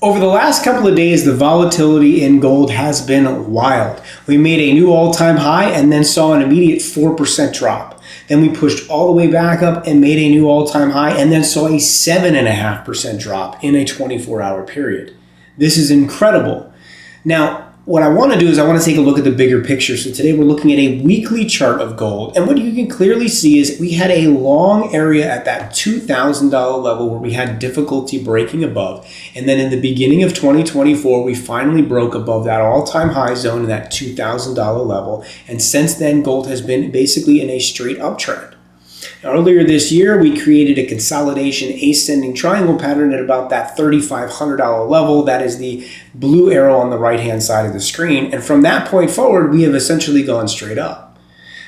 Over the last couple of days, the volatility in gold has been wild. We made a new all-time high and then saw an immediate 4% drop. Then we pushed all the way back up and made a new all-time high and then saw a 7.5% drop in a 24-hour period. This is incredible. Now, what I want to do is I want to take a look at the bigger picture. So today we're looking at a weekly chart of gold. And what you can clearly see is we had a long area at that $2,000 level where we had difficulty breaking above. And then in the beginning of 2024, we finally broke above that all-time high zone in that $2,000 level. And since then, gold has been basically in a straight uptrend. Earlier this year, we created a consolidation ascending triangle pattern at about that $3,500 level. That is the blue arrow on the right-hand side of the screen. And from that point forward, we have essentially gone straight up.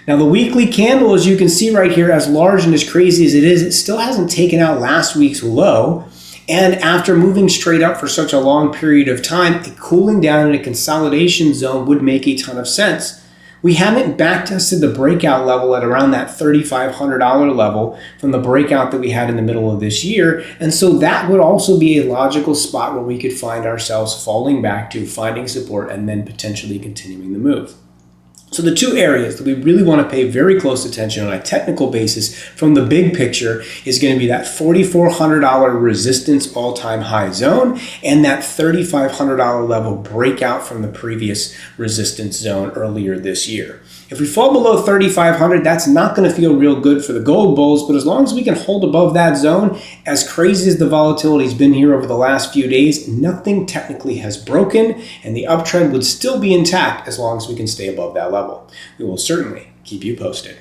Now, the weekly candle, as you can see right here, as large and as crazy as it is, it still hasn't taken out last week's low. And after moving straight up for such a long period of time, a cooling down in a consolidation zone would make a ton of sense. We haven't backtested the breakout level at around that $3,500 level from the breakout that we had in the middle of this year. And so that would also be a logical spot where we could find ourselves falling back to, finding support, and then potentially continuing the move. So the two areas that we really want to pay very close attention on a technical basis from the big picture is going to be that $4,400 resistance all-time high zone and that $3,500 level breakout from the previous resistance zone earlier this year. If we fall below 3,500, that's not going to feel real good for the gold bulls, but as long as we can hold above that zone, as crazy as the volatility has been here over the last few days, nothing technically has broken, and the uptrend would still be intact as long as we can stay above that level. We will certainly keep you posted.